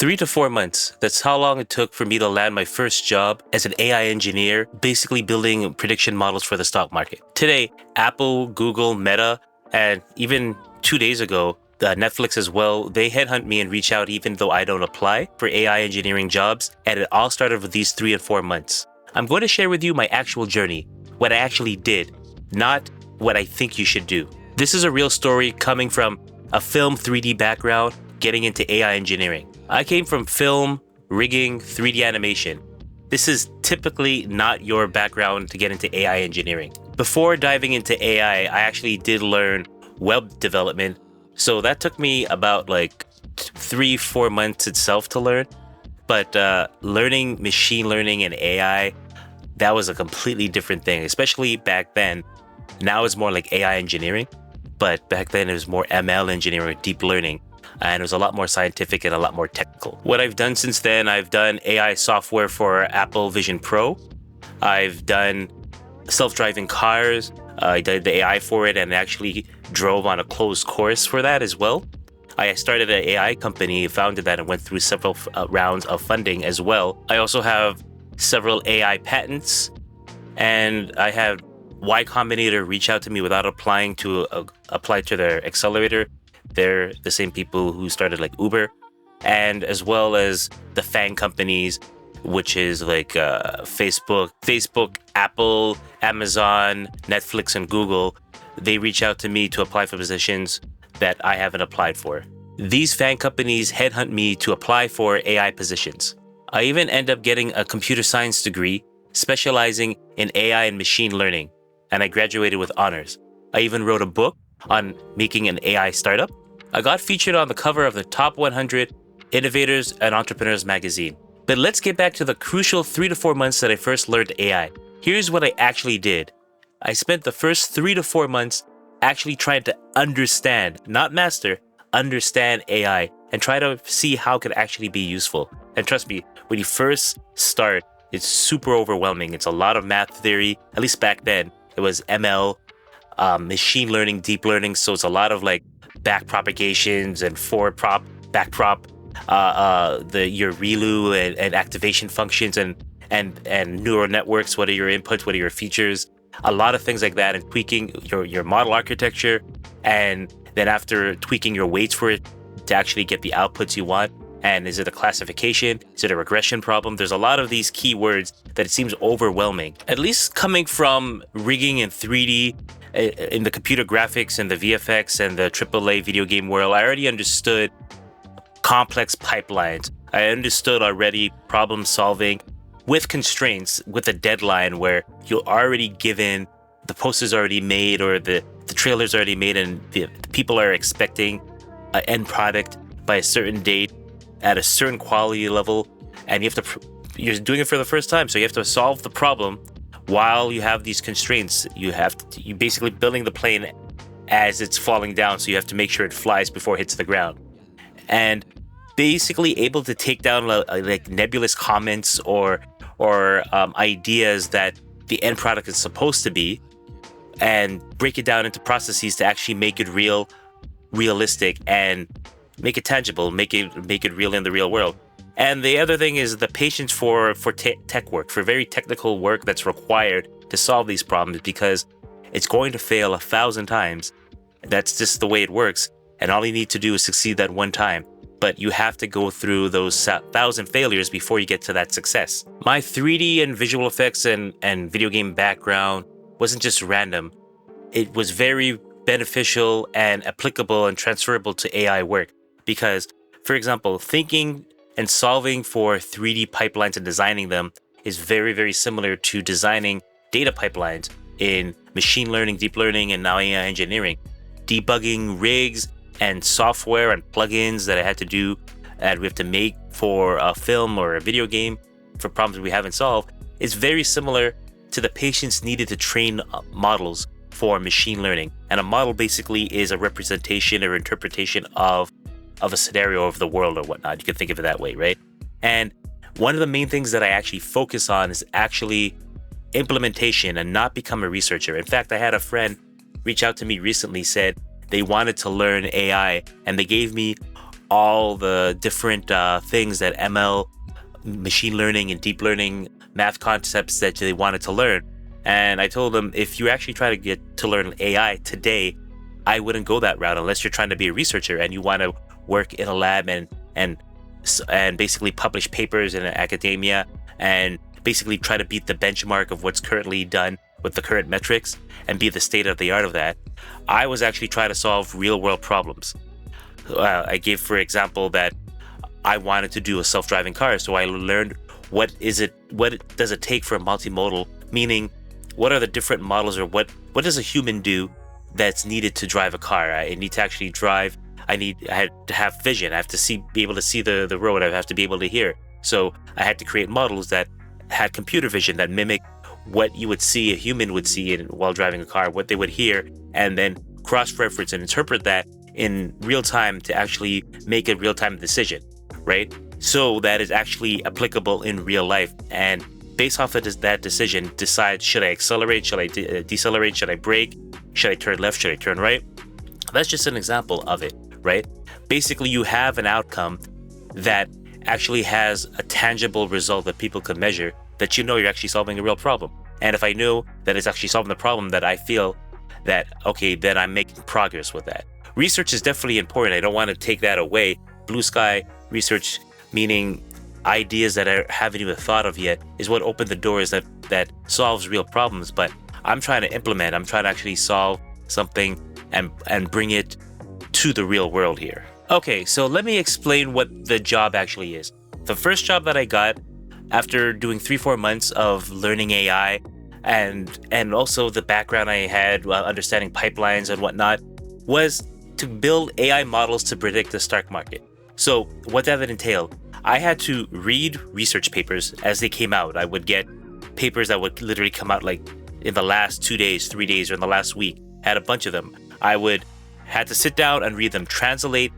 3 to 4 months. That's how long it took for me to land my first job as an AI engineer, basically building prediction models for the stock market. Today, Apple, Google, Meta, and even 2 days ago, Netflix as well, they headhunt me and reach out even though I don't apply for AI engineering jobs. And it all started with these 3 and 4 months. I'm going to share with you my actual journey, what I actually did, not what I think you should do. This is a real story coming from a film 3D background, getting into AI engineering. I came from film, rigging, 3D animation. This is typically not your background to get into AI engineering. Before diving into AI, I actually did learn web development. So that took me about 3-4 months itself to learn. But learning machine learning and AI, that was a completely different thing, especially back then. Now it's more like AI engineering, but back then it was more ML engineering, deep learning. And it was a lot more scientific and a lot more technical. What I've done since then, I've done AI software for Apple Vision Pro. I've done self-driving cars. I did the AI for it and actually drove on a closed course for that as well. I started an AI company, founded that, and went through several rounds of funding as well. I also have several AI patents, and I had Y Combinator reach out to me without applying to apply to their accelerator. They're the same people who started Uber, and as well as the FANG companies, which is Facebook, Apple, Amazon, Netflix, and Google. They reach out to me to apply for positions that I haven't applied for. These FANG companies headhunt me to apply for AI positions. I even end up getting a computer science degree specializing in AI and machine learning, and I graduated with honors. I even wrote a book on making an AI startup. I got featured on the cover of the Top 100 Innovators and Entrepreneurs magazine. But let's get back to the crucial 3 to 4 months that I first learned AI. Here's what I actually did. I spent the first 3 to 4 months actually trying to understand, not master, understand AI and try to see how it could actually be useful. And trust me, when you first start, it's super overwhelming. It's a lot of math theory. At least back then, it was ML, machine learning, deep learning. So it's a lot of back propagations and forward prop, back prop, your ReLU and activation functions and neural networks. What are your inputs? What are your features? A lot of things like that, and tweaking your model architecture, and then after tweaking your weights for it to actually get the outputs you want. And is it a classification? Is it a regression problem? There's a lot of these keywords that it seems overwhelming. At least coming from rigging in 3D, in the computer graphics and the VFX and the AAA video game world, I already understood complex pipelines. I understood already problem solving with constraints, with a deadline where you're already given, the poster's already made or the trailer's already made, and the people are expecting an end product by a certain date at a certain quality level, and you're doing it for the first time, so you have to solve the problem while you have these constraints. You're basically building the plane as it's falling down, so you have to make sure it flies before it hits the ground. And basically able to take down nebulous comments or ideas that the end product is supposed to be, and break it down into processes to actually make it realistic and make it tangible, make it real in the real world. And the other thing is the patience for tech work, for very technical work that's required to solve these problems, because it's going to fail 1,000 times. That's just the way it works. And all you need to do is succeed that one time. But you have to go through those 1,000 failures before you get to that success. My 3D and visual effects and video game background wasn't just random. It was very beneficial and applicable and transferable to AI work. Because, for example, thinking and solving for 3D pipelines and designing them is very, very similar to designing data pipelines in machine learning, deep learning, and now AI engineering. Debugging rigs and software and plugins that I had to do, that we have to make for a film or a video game for problems we haven't solved, is very similar to the patience needed to train models for machine learning. And a model basically is a representation or interpretation of a scenario of the world or whatnot. You can think of it that way, right? And one of the main things that I actually focus on is actually implementation and not become a researcher. In fact, I had a friend reach out to me recently, said they wanted to learn AI, and they gave me all the different things that ML, machine learning and deep learning math concepts that they wanted to learn. And I told them, if you actually try to get to learn AI today, I wouldn't go that route unless you're trying to be a researcher and you want to work in a lab and basically publish papers in academia and basically try to beat the benchmark of what's currently done with the current metrics and be the state of the art of that. I was actually trying to solve real world problems. I gave, for example, that I wanted to do a self-driving car, so I learned what does it take for a multimodal, meaning what are the different models, or what does a human do that's needed to drive a car. I need to actually drive. I had to have vision. I have to be able to see the road. I have to be able to hear. So I had to create models that had computer vision that mimic what you would see a human would see while driving a car, what they would hear, and then cross-reference and interpret that in real time to actually make a real-time decision, right? So that is actually applicable in real life. And based off of that decision, decide, should I accelerate? Should I decelerate? Should I brake? Should I turn left? Should I turn right? That's just an example of it, right? Basically, you have an outcome that actually has a tangible result that people can measure, that you know you're actually solving a real problem. And if I know that it's actually solving the problem, that I feel that, okay, then I'm making progress with that. Research is definitely important. I don't want to take that away. Blue sky research, meaning ideas that I haven't even thought of yet, is what opened the doors that solves real problems. But I'm trying to implement, I'm trying to actually solve something and bring it to the real world here. Okay, so let me explain what the job actually is. The first job that I got after doing 3-4 months of learning AI and also the background I had understanding pipelines and whatnot was to build AI models to predict the stock market. So what that entailed, I had to read research papers as they came out. I would get papers that would literally come out like in the last 2 days, 3 days, or in the last week. I had a bunch of them. I had to sit down and read them, translate,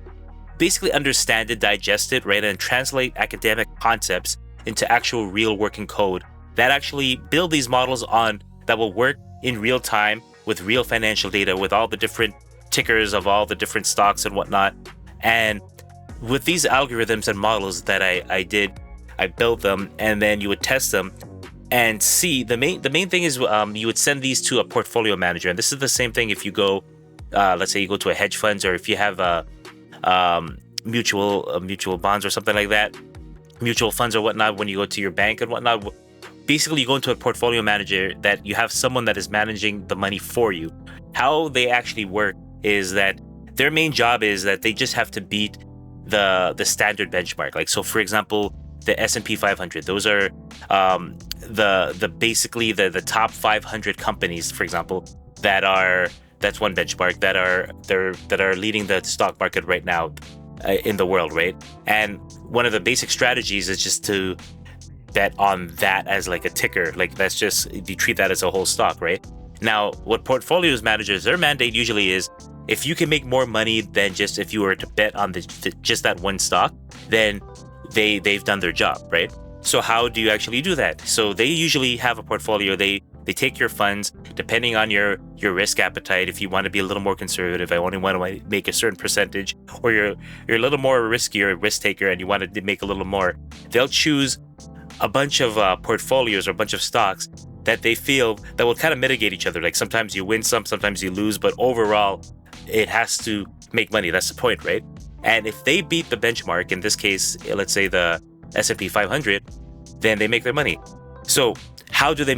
basically understand it, digest it, right, and translate academic concepts into actual real working code that actually build these models that will work in real time with real financial data, with all the different tickers of all the different stocks and whatnot. And with these algorithms and models that I built them, and then you would test them and see. The main thing is you would send these to a portfolio manager, and this is the same thing if you go, let's say you go to a hedge funds, or if you have mutual bonds or something like that, mutual funds or whatnot. When you go to your bank and whatnot, basically you go into a portfolio manager that you have someone that is managing the money for you. How they actually work is that their main job is that they just have to beat the standard benchmark. Like, so for example, the S&P 500, those are basically the top 500 companies, for example, that's one benchmark that are leading the stock market right now in the world, right? And one of the basic strategies is just to bet on that as like a ticker. Like, that's just, you treat that as a whole stock, right? Now, what portfolios managers, their mandate usually is, if you can make more money than just if you were to bet on just that one stock, then they've done their job, right? So how do you actually do that? So they usually have a portfolio. They take your funds depending on your risk appetite. If you want to be a little more conservative, I only want to make a certain percentage, or you're a little more riskier risk taker and you want to make a little more, they'll choose a bunch of portfolios or a bunch of stocks that they feel that will kind of mitigate each other. Like, sometimes you win some, sometimes you lose, but overall it has to make money. That's the point, right? And if they beat the benchmark, in this case, let's say the S&P 500, then they make their money. So how do they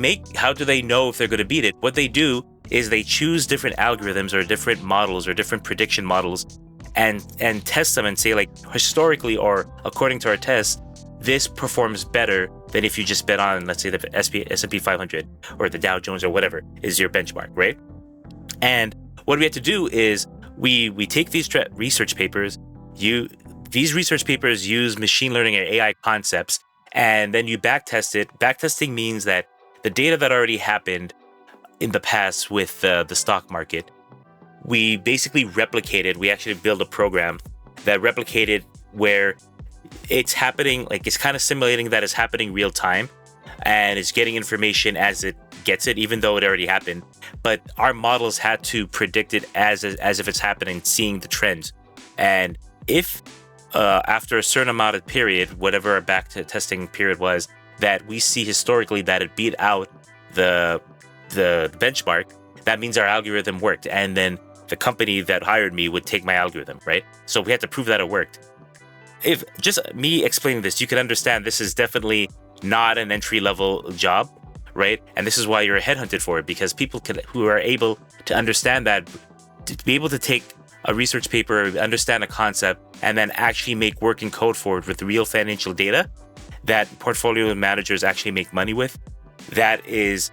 know if they're going to beat it? What they do is they choose different algorithms or different models or different prediction models and test them and say, like, historically or according to our tests, this performs better than if you just bet on, let's say, the S&P 500 or the Dow Jones or whatever is your benchmark, right? And what we have to do is we take these research papers. These research papers use machine learning and AI concepts, and then you backtest it. Backtesting means that the data that already happened in the past with the stock market, we basically replicated. We actually built a program that replicated where it's happening, like, it's kind of simulating that it's happening real time, and it's getting information as it gets it, even though it already happened. But our models had to predict it as if it's happening, seeing the trends. And if after a certain amount of period, whatever our back testing period was, that we see historically that it beat out the benchmark, that means our algorithm worked. And then the company that hired me would take my algorithm, right? So we had to prove that it worked. If just me explaining this, you can understand this is definitely not an entry-level job, right? And this is why you're headhunted for it, because people who are able to understand that, to be able to take a research paper, understand a concept, and then actually make working code for it with real financial data that portfolio managers actually make money with, that is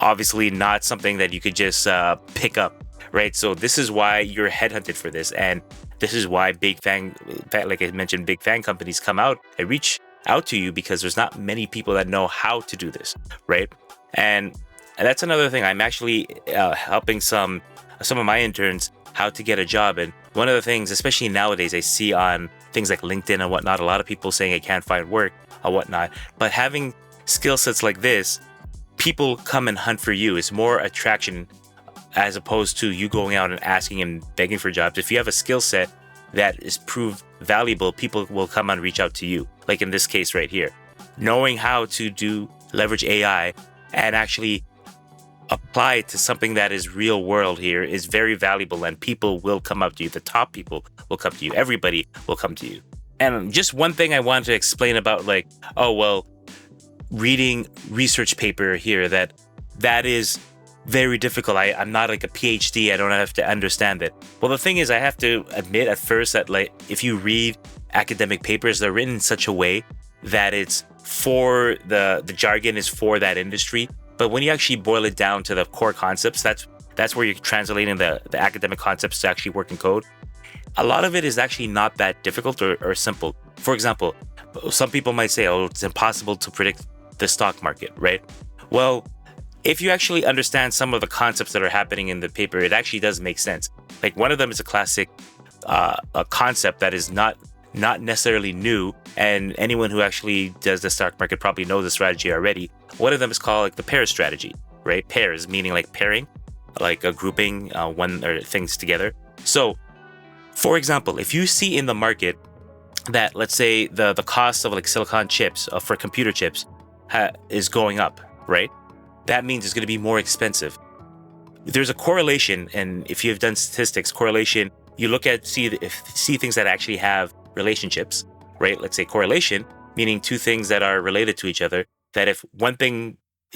obviously not something that you could just pick up, right? So this is why you're headhunted for this. And this is why like I mentioned, big FAANG companies come out and reach out to you, because there's not many people that know how to do this, right? And that's another thing. I'm actually helping some of my interns how to get a job. And one of the things, especially nowadays, I see on things like LinkedIn and whatnot, a lot of people saying I can't find work or whatnot. But having skill sets like this, people come and hunt for you. It's more attraction as opposed to you going out and asking and begging for jobs. If you have a skill set that is proved valuable, people will come and reach out to you. Like in this case right here, knowing how to leverage AI and actually apply it to something that is real world here is very valuable, and people will come up to you. The top people will come to you. Everybody will come to you. And just one thing I wanted to explain about, like, reading research paper here, that is very difficult. I'm not like a PhD. I don't have to understand it. Well, the thing is, I have to admit at first that, like, if you read academic papers, they're written in such a way that it's for the jargon is for that industry. But when you actually boil it down to the core concepts, that's where you're translating the academic concepts to actually work in code. A lot of it is actually not that difficult or simple. For example, some people might say, oh, it's impossible to predict the stock market, right? Well, if you actually understand some of the concepts that are happening in the paper, it actually does make sense. Like, one of them is a classic a concept that is not necessarily new, and anyone who actually does the stock market probably knows the strategy already. One of them is called like the pair strategy, right? Pairs meaning like pairing, like a grouping one or things together. So, for example, if you see in the market that, let's say, the cost of like silicon chips for computer chips is going up, right? That means it's going to be more expensive. There's a correlation, and if you've done statistics, correlation, you look at see things that actually have relationships, right? Let's say correlation, meaning two things that are related to each other, that if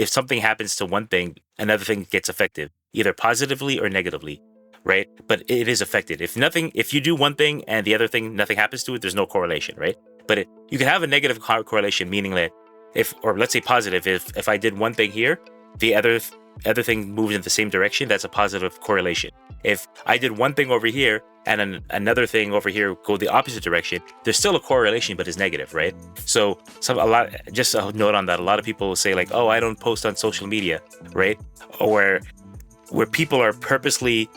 something happens to one thing, another thing gets affected, either positively or negatively, right? But it is affected. If you do one thing and the other thing, nothing happens to it, there's no correlation, right? But you can have a negative correlation, meaning that or let's say positive, if I did one thing here, the other thing moved in the same direction, that's a positive correlation. If I did one thing over here and another thing over here go the opposite direction, there's still a correlation, but it's negative, right? So just a note on that, a lot of people will say like, oh, I don't post on social media, right? Or where people are purposely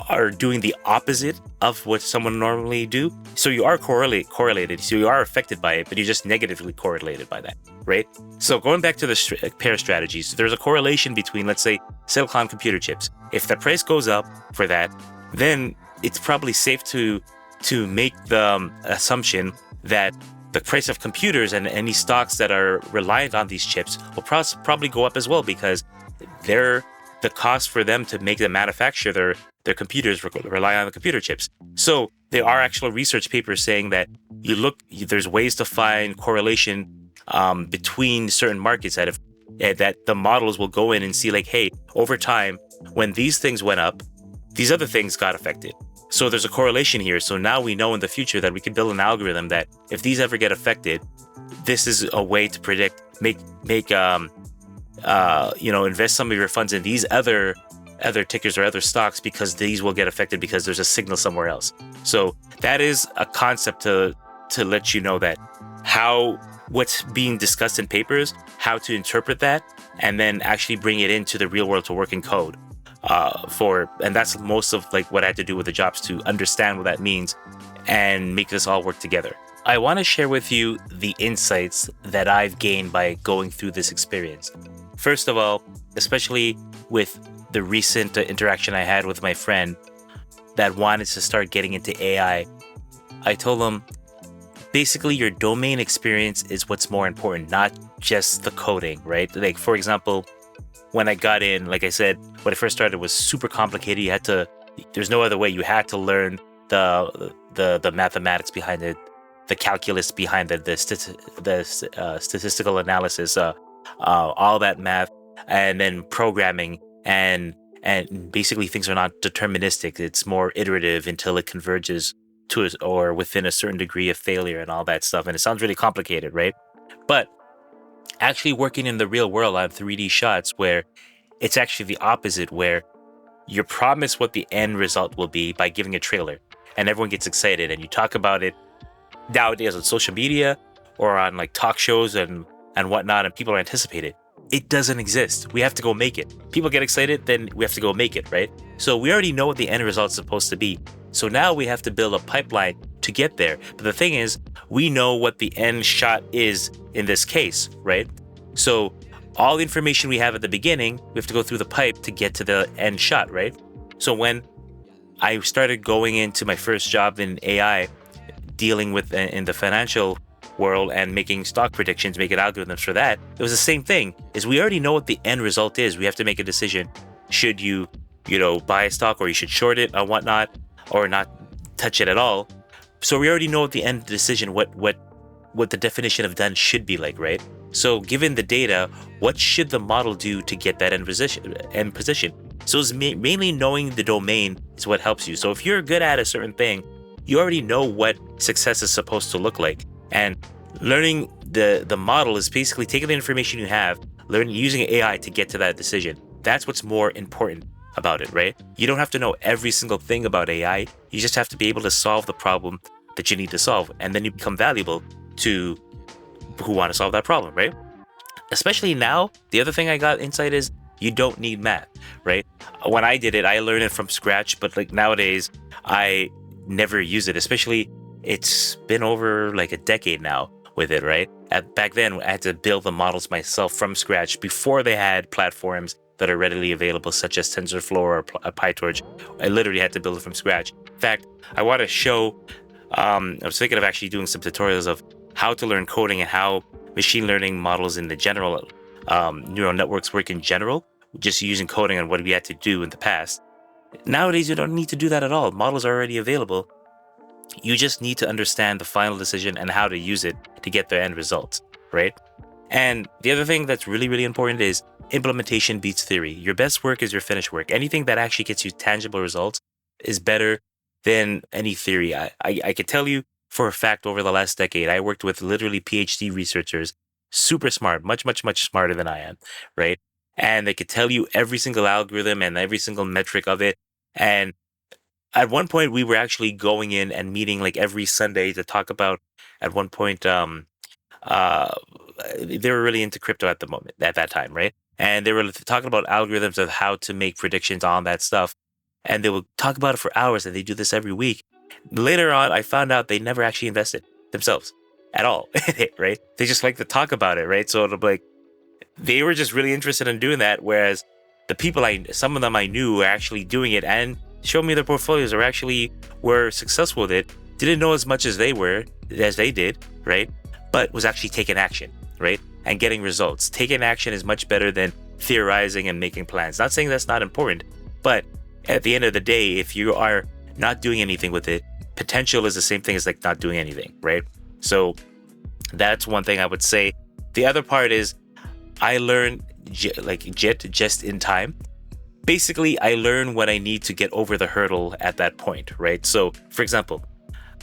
are doing the opposite of what someone normally do. So you are correlated. So you are affected by it, but you're just negatively correlated by that, right? So going back to the pair strategies, there's a correlation between, let's say, silicon computer chips. If the price goes up for that, then it's probably safe to make the assumption that the price of computers and any stocks that are reliant on these chips will probably go up as well, because the cost for them to make the manufacture their computers rely on the computer chips. So there are actual research papers saying that there's ways to find correlation between certain markets that the models will go in and see like, hey, over time, when these things went up, these other things got affected. So there's a correlation here. So now we know in the future that we can build an algorithm that if these ever get affected, this is a way to predict, invest some of your funds in these other tickers or other stocks, because these will get affected because there's a signal somewhere else. So that is a concept to let you know that what's being discussed in papers, how to interpret that, and then actually bring it into the real world to work in code. And that's most of like what I had to do with the jobs, to understand what that means and make this all work together. I want to share with you the insights that I've gained by going through this experience. First of all, especially with the recent interaction I had with my friend that wanted to start getting into AI, I told them, basically your domain experience is what's more important, not just the coding, right? Like, for example, when I got in, like I said, when I first started, it was super complicated. There's no other way. You had to learn the mathematics behind it, the calculus behind it, the statistical analysis, all that math, and then programming, and basically things are not deterministic. It's more iterative until it converges to or within a certain degree of failure and all that stuff. And it sounds really complicated, right? But actually working in the real world on 3D shots, where it's actually the opposite, where you're promised what the end result will be by giving a trailer, and everyone gets excited, and you talk about it nowadays on social media or on like talk shows and whatnot, and people are anticipated. It doesn't exist. We have to go make it. People get excited, then we have to go make it, right? So we already know what the end result is supposed to be. So now we have to build a pipeline to get there. But the thing is, we know what the end shot is in this case, right? So all the information we have at the beginning, we have to go through the pipe to get to the end shot, right? So when I started going into my first job in AI, dealing with in the financial world and making stock predictions, making algorithms for that, it was the same thing. Is we already know what the end result is. We have to make a decision. Should you buy a stock, or you should short it or whatnot, or not touch it at all? So we already know what the end decision, what the definition of done should be like, right? So given the data, what should the model do to get that end position? So it's mainly knowing the domain is what helps you. So if you're good at a certain thing, you already know what success is supposed to look like. And learning the model is basically taking the information you have, using AI to get to that decision. That's what's more important about it, right? You don't have to know every single thing about AI. You just have to be able to solve the problem that you need to solve. And then you become valuable to who want to solve that problem, right? Especially now, the other thing I got insight is you don't need math, right? When I did it, I learned it from scratch, but like nowadays, I never use it. Especially, it's been over like a decade now with it, right? Back then, I had to build the models myself from scratch before they had platforms that are readily available, such as TensorFlow or PyTorch. I literally had to build it from scratch. In fact, I want to show, I was thinking of actually doing some tutorials of how to learn coding and how machine learning models in the general neural networks work in general, just using coding and what we had to do in the past. Nowadays, you don't need to do that at all. Models are already available. You just need to understand the final decision and how to use it to get the end results, right? And the other thing that's really, really important is implementation beats theory. Your best work is your finished work. Anything that actually gets you tangible results is better than any theory. I could tell you for a fact, over the last decade, I worked with literally PhD researchers, super smart, much, much, much smarter than I am, right? And they could tell you every single algorithm and every single metric of it. And at one point, we were actually going in and meeting like every Sunday to talk about, at one point, they were really into crypto at that time, right? And they were talking about algorithms of how to make predictions on that stuff. And they would talk about it for hours, and they do this every week. Later on, I found out they never actually invested themselves at all, right? They just like to talk about it, right? So it'll be like, they were just really interested in doing that, whereas the people some of them I knew were actually doing it and showed me their portfolios or actually were successful with it, didn't know as much as they did, right? But was actually taking action, right? And getting results. Taking action is much better than theorizing and making plans. Not saying that's not important, but at the end of the day, if you are not doing anything with it, potential is the same thing as like not doing anything, right? So that's one thing I would say. The other part is I learned JIT just in time. Basically, I learn what I need to get over the hurdle at that point, right? So for example,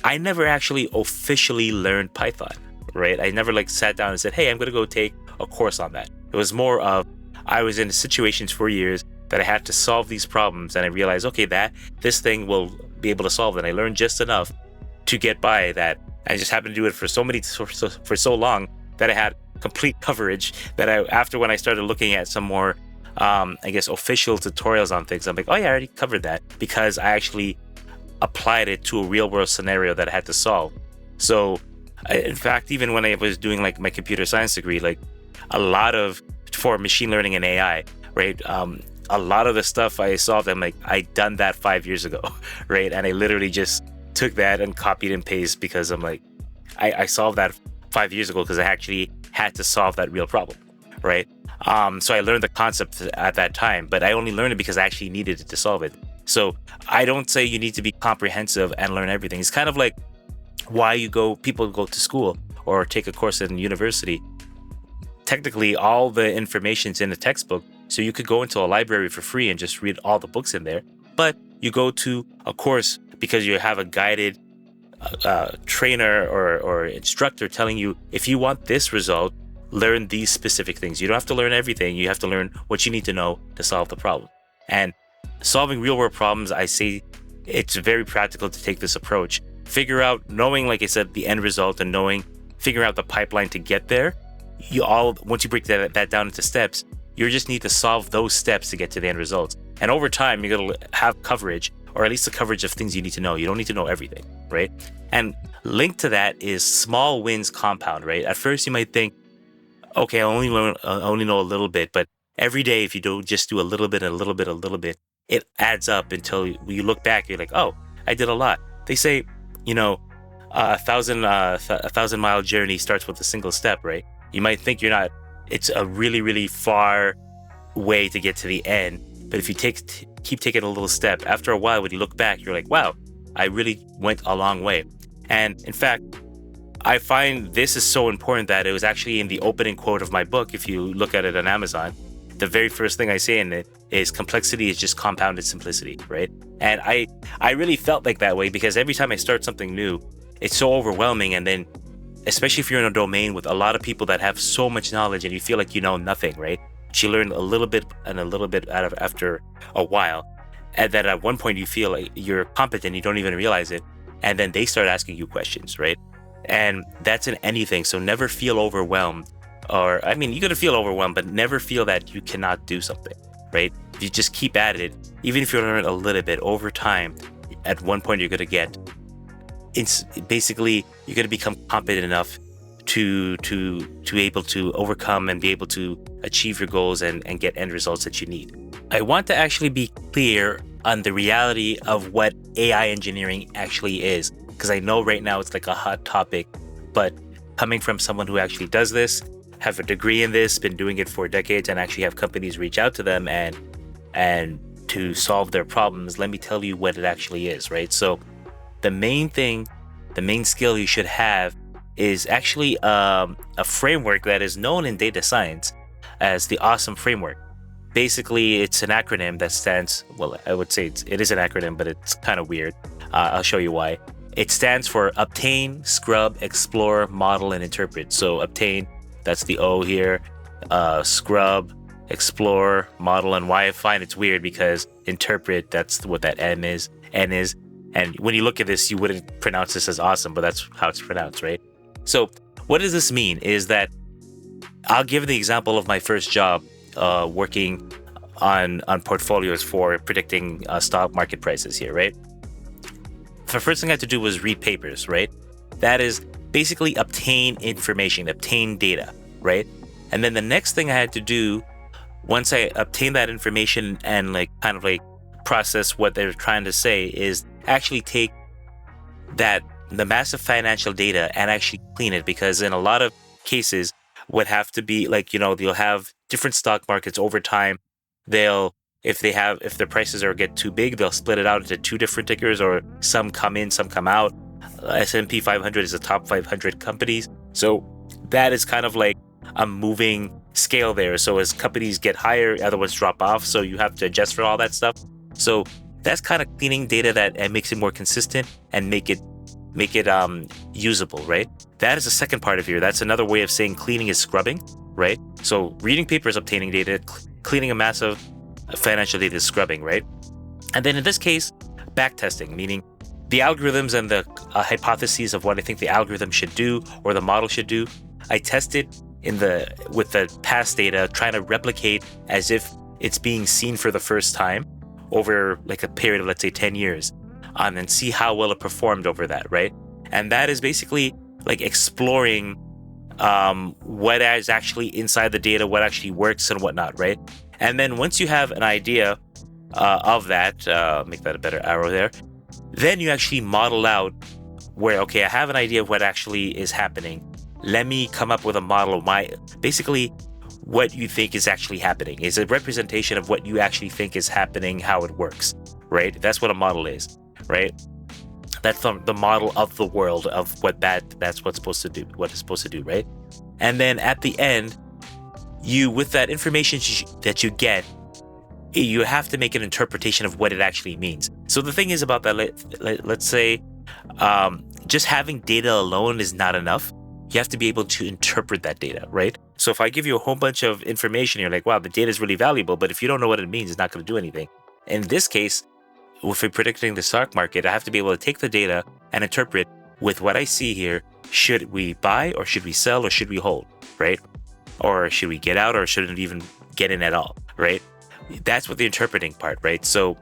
I never actually officially learned Python, right? I never like sat down and said, hey, I'm going to go take a course on that. It was more of, I was in situations for years that I had to solve these problems, and I realized, okay, this thing will be able to solve it. I learned just enough to get by that. I just happened to do it for so long that I had complete coverage that after when I started looking at some more, official tutorials on things, I'm like, oh yeah, I already covered that because I actually applied it to a real world scenario that I had to solve. So in fact, even when I was doing like my computer science degree, like for machine learning and AI, right? A lot of the stuff I solved, I'm like, I done that 5 years ago, right? And I literally just took that and copied and pasted because I'm like, I solved that 5 years ago because I actually had to solve that real problem, right? So I learned the concept at that time, but I only learned it because I actually needed it to solve it. So I don't say you need to be comprehensive and learn everything. It's kind of like why people go to school or take a course in university. Technically, all the information's in the textbook, so you could go into a library for free and just read all the books in there. But you go to a course because you have a guided trainer or instructor telling you, if you want this result, learn these specific things. You don't have to learn everything. You have to learn what you need to know to solve the problem. And solving real world problems, I say it's very practical to take this approach. Figure out, knowing, like I said, the end result and figure out the pipeline to get there. Once you break that down into steps, you just need to solve those steps to get to the end results. And over time, you're going to have coverage, or at least the coverage of things you need to know. You don't need to know everything, right? And linked to that is small wins compound, right? At first, you might think, okay, I only know a little bit, but every day, if you don't just do a little bit, it adds up until you look back, you're like, oh, I did a lot. They say, a 1,000-mile journey starts with a single step, right? You might think it's a really, really far way to get to the end. But if you keep taking a little step, after a while, when you look back, you're like, wow, I really went a long way. And in fact, I find this is so important that it was actually in the opening quote of my book. If you look at it on Amazon, the very first thing I say in it is complexity is just compounded simplicity, right? And I really felt like that way because every time I start something new, it's so overwhelming. And then, especially if you're in a domain with a lot of people that have so much knowledge and you feel like you know nothing, right? But you learn a little bit after a while. And then at one point you feel like you're competent, you don't even realize it. And then they start asking you questions, right? And that's in anything. So never feel overwhelmed. You're going to feel overwhelmed, but never feel that you cannot do something, right? If you just keep at it, even if you learn a little bit over time, at one point you're going to you're going to become competent enough to able to overcome and be able to achieve your goals and get end results that you need. I want to actually be clear on the reality of what AI engineering actually is, because I know right now it's like a hot topic, but coming from someone who actually does this, have a degree in this, been doing it for decades, and actually have companies reach out to them and to solve their problems, let me tell you what it actually is, right? So the main skill you should have is actually a framework that is known in data science as the AWESOME framework. Basically, it's an acronym that stands, well, I would say it is an acronym, but it's kind of weird. I'll show you why. It stands for Obtain, Scrub, Explore, Model, and Interpret. So Obtain, that's the O here. Scrub, Explore, Model, and why I find it's weird because Interpret, that's what that N is. And when you look at this, you wouldn't pronounce this as awesome, but that's how it's pronounced, right? So what does this mean is that I'll give the example of my first job working on portfolios for predicting stock market prices here, right? The first thing I had to do was read papers, right? That is basically obtain information, obtain data, right? And then the next thing I had to do, once I obtained that information and process what they're trying to say, is actually take the massive financial data and actually clean it, because in a lot of cases would have to be you'll have different stock markets over time. If their prices get too big, they'll split it out into two different tickers, or some come in, some come out. S&P 500 is the top 500 companies. So that is kind of like a moving scale there. So as companies get higher, other ones drop off. So you have to adjust for all that stuff. So that's kind of cleaning data that makes it more consistent and make it usable, right? That is the second part of here. That's another way of saying cleaning is scrubbing, right? So reading papers, obtaining data, cleaning a massive financial data is scrubbing, right? And then in this case, backtesting, meaning the algorithms and the hypotheses of what I think the algorithm should do or the model should do. I tested with the past data, trying to replicate as if it's being seen for the first time over like a period of, let's say, 10 years, and see how well it performed over that, right? And that is basically like exploring what is actually inside the data, what actually works and whatnot, right? And then once you have an idea of that, make that a better arrow there. Then you actually model out where, okay, I have an idea of what actually is happening. Let me come up with a model of basically what you think is actually happening. Is a representation of what you actually think is happening, how it works, right? That's what a model is, right? That's the model of the world of that's what's supposed to do, what it's supposed to do, right? And then at the end, with that information that you get, you have to make an interpretation of what it actually means. So the thing is about that, let's say, just having data alone is not enough. You have to be able to interpret that data, right? So if I give you a whole bunch of information, you're like, wow, the data is really valuable, but if you don't know what it means, it's not going to do anything. In this case, if we're predicting the stock market, I have to be able to take the data and interpret with what I see here. Should we buy or should we sell or should we hold, right? Or should we get out or shouldn't even get in at all, right? That's what the interpreting part, right? So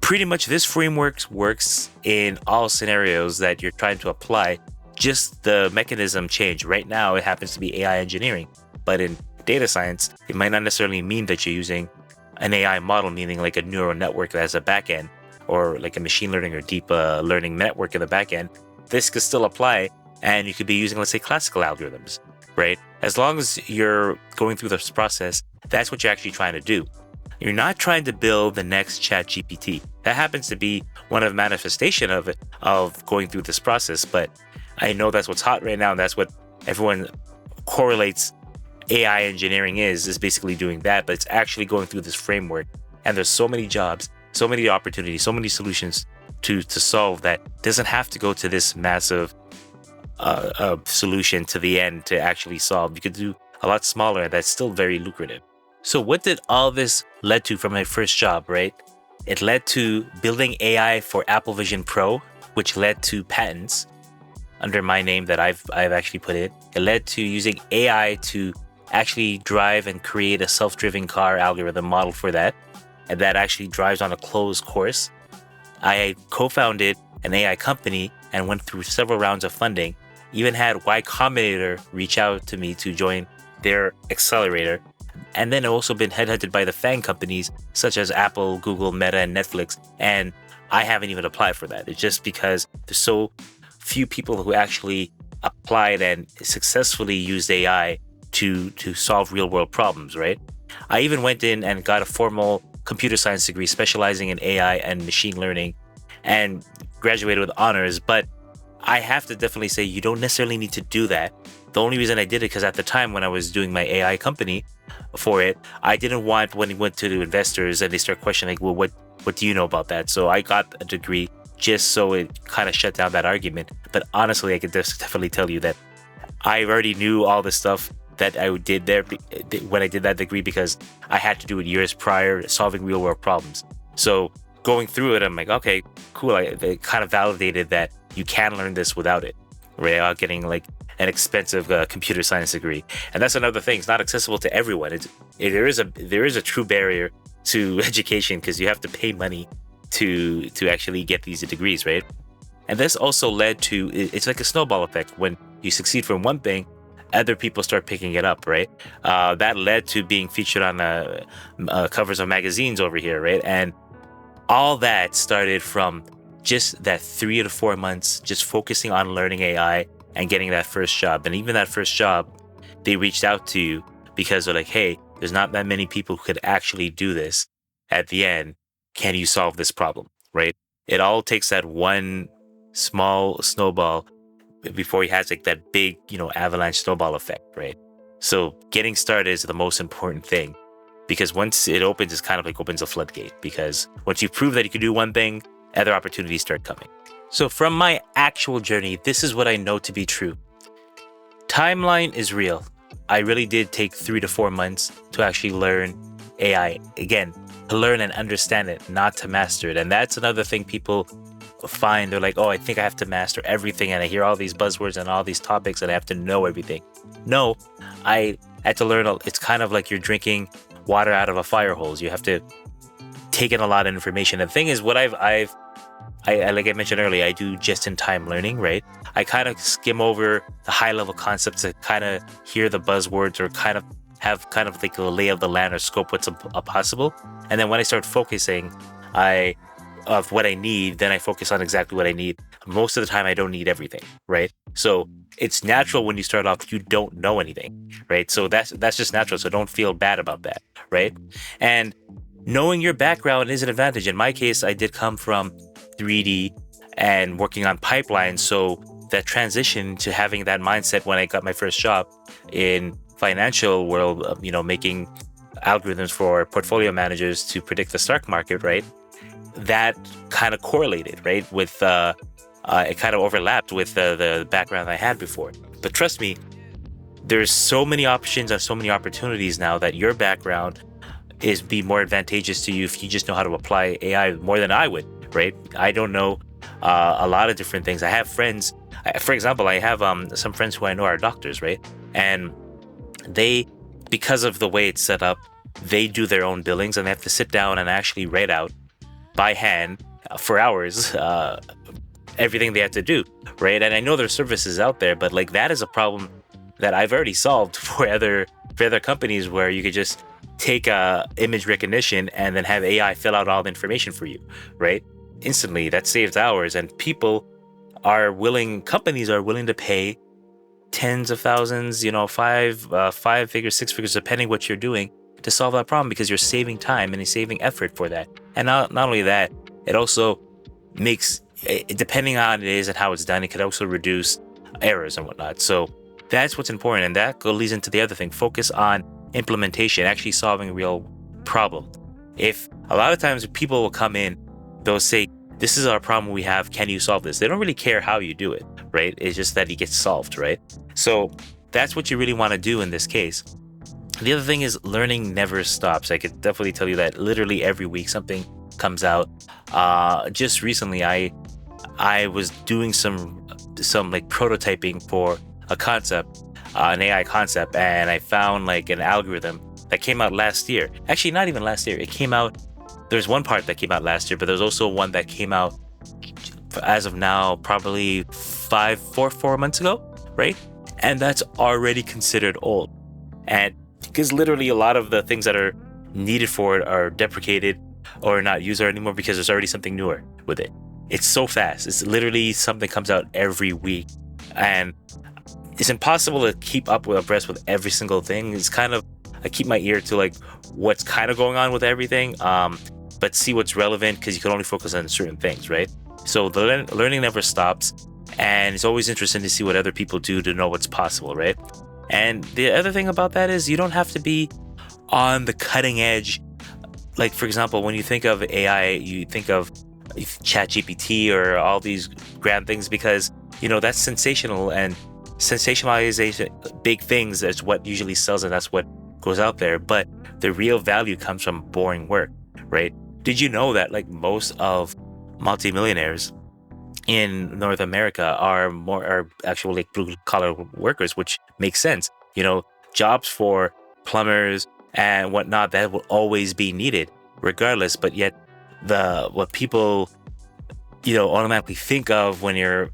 pretty much this framework works in all scenarios that you're trying to apply. Just the mechanism change. Right now, it happens to be AI engineering, but in data science, it might not necessarily mean that you're using an AI model, meaning like a neural network that has a backend, or like a machine learning or deep learning network in the backend. This could still apply, and you could be using, let's say, classical algorithms, right? As long as you're going through this process, that's what you're actually trying to do. You're not trying to build the next ChatGPT. That happens to be one of the manifestation of it, of going through this process, but I know that's what's hot right now, and that's what everyone correlates AI engineering is basically doing that, but it's actually going through this framework. And there's so many jobs, so many opportunities, so many solutions to solve that doesn't have to go to this massive solution to the end to actually solve. You could do a lot smaller, and that's still very lucrative. So what did all this lead to from my first job, right? It led to building AI for Apple Vision Pro, which led to patents under my name that I've actually put in. It led to using AI to actually drive and create a self-driving car algorithm model for that, and that actually drives on a closed course. I co-founded an AI company and went through several rounds of funding. Even had Y Combinator reach out to me to join their accelerator. And then I've also been headhunted by the FANG companies such as Apple, Google, Meta, and Netflix. And I haven't even applied for that. It's just because there's so few people who actually applied and successfully used AI to solve real world problems, right? I even went in and got a formal computer science degree specializing in AI and machine learning and graduated with honors. But I have to definitely say you don't necessarily need to do that. The only reason I did it because at the time when I was doing my AI company for it, I didn't want when it went to the investors and they start questioning, like, well, what do you know about that? So I got a degree just so it kind of shut down that argument. But honestly, I could definitely tell you that I already knew all the stuff that I did there when I did that degree because I had to do it years prior, solving real world problems. So going through it, I'm like, okay, cool. It kind of validated that you can learn this without it, right? Without getting like an expensive computer science degree. And that's another thing. It's not accessible to everyone. There is a true barrier to education because you have to pay money to actually get these degrees, right? And this also led to, it's like a snowball effect. When you succeed from one thing, other people start picking it up, right? That led to being featured on covers of magazines over here, right? And all that started from just that 3 to 4 months, just focusing on learning AI and getting that first job. And even that first job, they reached out to you because they're like, hey, there's not that many people who could actually do this. At the end, can you solve this problem, right? It all takes that one small snowball before he has like that big, avalanche snowball effect, right? So getting started is the most important thing because once it opens, it's kind of like opens a floodgate because once you prove that you can do one thing, other opportunities start coming. So from my actual journey, this is what I know to be true. Timeline is real. I really did take 3 to 4 months to actually learn AI. Again, to learn and understand it, not to master it. And that's another thing people find. They're like, oh, I think I have to master everything. And I hear all these buzzwords and all these topics and I have to know everything. No, I had to learn. It's kind of like you're drinking water out of a fire hose. You have to take in a lot of information. And the thing is, what I like I mentioned earlier, I do just-in-time learning, right? I kind of skim over the high-level concepts to kind of hear the buzzwords or kind of have kind of like a lay of the land or scope what's possible. And then when I start focusing, I of what I need, then I focus on exactly what I need. Most of the time, I don't need everything, right? So it's natural when you start off, you don't know anything, right? So that's just natural. So don't feel bad about that, right? And knowing your background is an advantage. In my case, I did come from 3D and working on pipelines. So that transition to having that mindset when I got my first job in financial world, making algorithms for portfolio managers to predict the stock market, right? That kind of correlated, right? With it kind of overlapped with the background I had before. But trust me, there's so many options and so many opportunities now that your background is be more advantageous to you if you just know how to apply AI more than I would, right? I don't know a lot of different things. I have friends, for example, I have some friends who I know are doctors, right? And they, because of the way it's set up, they do their own billings and they have to sit down and actually write out by hand for hours everything they have to do, right? And I know there's services out there, but like that is a problem that I've already solved for other companies where you could just take image recognition and then have AI fill out all the information for you, right? Instantly. That saves hours, and companies are willing to pay tens of thousands, five figures, six figures, depending what you're doing, to solve that problem, because you're saving time and you're saving effort for that. And not only that, it also makes, depending on it is and how it's done, it could also reduce errors and whatnot. So that's what's important. And that leads into the other thing. Focus on implementation, actually solving a real problem. If a lot of times people will come in, they'll say, this is our problem we have, can you solve this? They don't really care how you do it, right? It's just that it gets solved, right? So that's what you really want to do in this case. The other thing is learning never stops. I could definitely tell you that literally every week something comes out. Just recently, I was doing some like prototyping for a concept, an AI concept, and I found like an algorithm that came out last year. Actually, not even last year. It came out. There's one part that came out last year, but there's also one that came out as of now, probably 4 months ago, right? And that's already considered old. And because literally a lot of the things that are needed for it are deprecated or not used anymore because there's already something newer with it. It's so fast. It's literally something comes out every week. And it's impossible to keep up with abreast with every single thing. It's kind of, I keep my ear to like what's kind of going on with everything, but see what's relevant, because you can only focus on certain things, right? So the learning never stops, and it's always interesting to see what other people do to know what's possible, right? And the other thing about that is you don't have to be on the cutting edge. Like, for example, when you think of AI, you think of ChatGPT or all these grand things, because, that's sensational, and sensationalization, big things, is what usually sells, and that's what goes out there. But the real value comes from boring work, right? Did you know that like most of multimillionaires in North America are actually like blue collar workers, which makes sense. Jobs for plumbers and whatnot, that will always be needed regardless. But yet what people, automatically think of when you're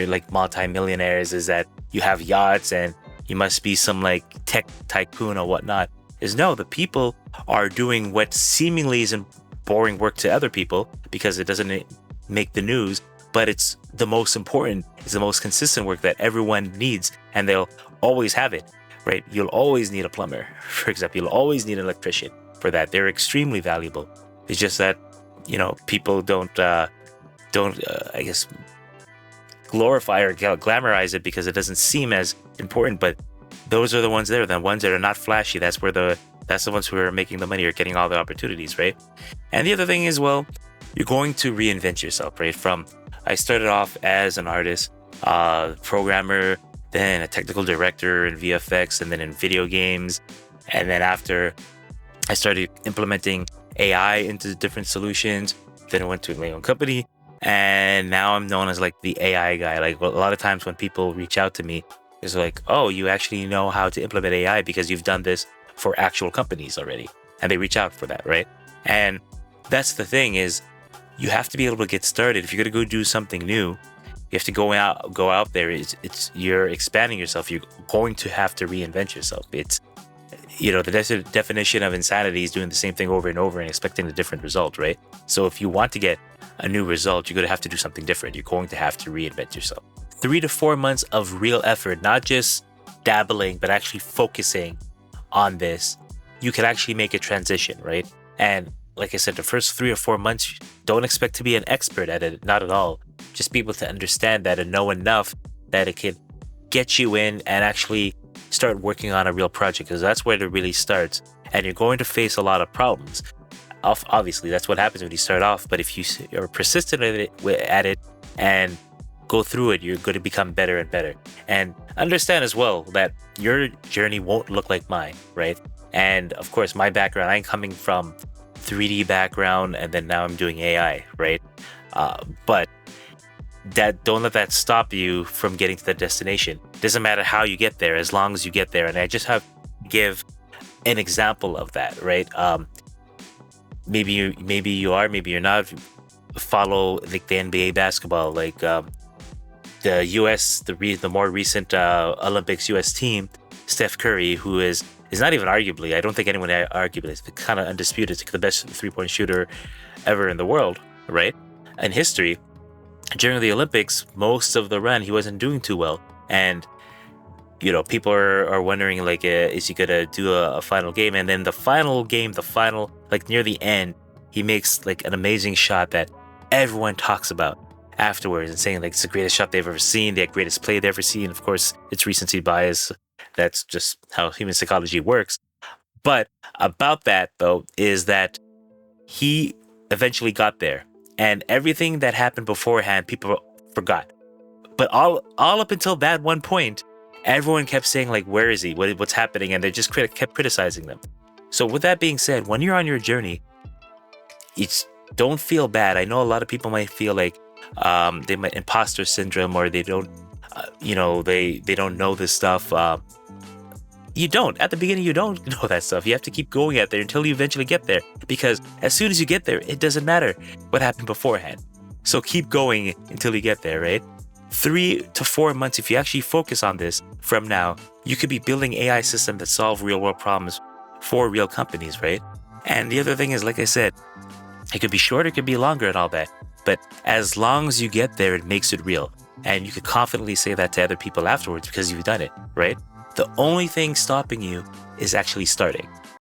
like multimillionaires is that you have yachts and you must be some like tech tycoon or whatnot. Is no, the people are doing what seemingly isn't boring work to other people because it doesn't make the news, but it's the most important, it's the most consistent work that everyone needs, and they'll always have it, right? You'll always need a plumber, for example. You'll always need an electrician for that. They're extremely valuable. It's just that, people don't I guess, glorify or glamorize it because it doesn't seem as important, but those are the ones there, the ones that are not flashy. That's the ones who are making the money or getting all the opportunities, right? And the other thing is, well, you're going to reinvent yourself, right? I started off as an artist, programmer, then a technical director in VFX, and then in video games. And then after I started implementing AI into different solutions, then I went to my own company. And now I'm known as like the AI guy. Like a lot of times when people reach out to me, it's like, oh, you actually know how to implement AI because you've done this for actual companies already. And they reach out for that, right? And that's the thing is, you have to be able to get started. If you're going to go do something new, you have to go out there. You're expanding yourself. You're going to have to reinvent yourself. It's, the definition of insanity is doing the same thing over and over and expecting a different result, right? So if you want to get a new result, you're going to have to do something different. You're going to have to reinvent yourself. 3 to 4 months of real effort, not just dabbling, but actually focusing on this, you can actually make a transition, right? And like I said, the first 3 or 4 months, don't expect to be an expert at it, not at all. Just be able to understand that and know enough that it can get you in and actually start working on a real project, because that's where it really starts. And you're going to face a lot of problems. Obviously, that's what happens when you start off. But if you are persistent at it and go through it, you're going to become better and better. And understand as well that your journey won't look like mine, right? And of course, my background, I'm coming from 3D background, and then now I'm doing AI, right? But don't let that stop you from getting to the destination. Doesn't matter how you get there, as long as you get there. And I just have to give an example of that, right? Maybe you are, maybe you're not. Follow like the NBA basketball, like the US, the more recent Olympics US team, Steph Curry, who is not even arguably, I don't think anyone arguably, is kind of undisputed, the best 3-point shooter ever in the world, right? In history. During the Olympics, most of the run, he wasn't doing too well. And, people are wondering, like, is he going to do a final game? And then the final game, like near the end, he makes like an amazing shot that everyone talks about afterwards and saying like it's the greatest shot they've ever seen, the greatest play they've ever seen. Of course, it's recency bias. That's just how human psychology works. But about that, though, is that he eventually got there. And everything that happened beforehand, people forgot. But all up until that one point, everyone kept saying, like, where is he? What's happening? And they just kept criticizing them. So with that being said, when you're on your journey, don't feel bad. I know a lot of people might feel like they might imposter syndrome, or they don't, they don't know this stuff. You don't. At the beginning, you don't know that stuff. You have to keep going at there until you eventually get there. Because as soon as you get there, it doesn't matter what happened beforehand. So keep going until you get there, right? 3 to 4 months, if you actually focus on this from now, you could be building AI systems that solve real world problems for real companies, right? And the other thing is, like I said, it could be shorter, it could be longer and all that. But as long as you get there, it makes it real. And you could confidently say that to other people afterwards because you've done it, right? The only thing stopping you is actually starting.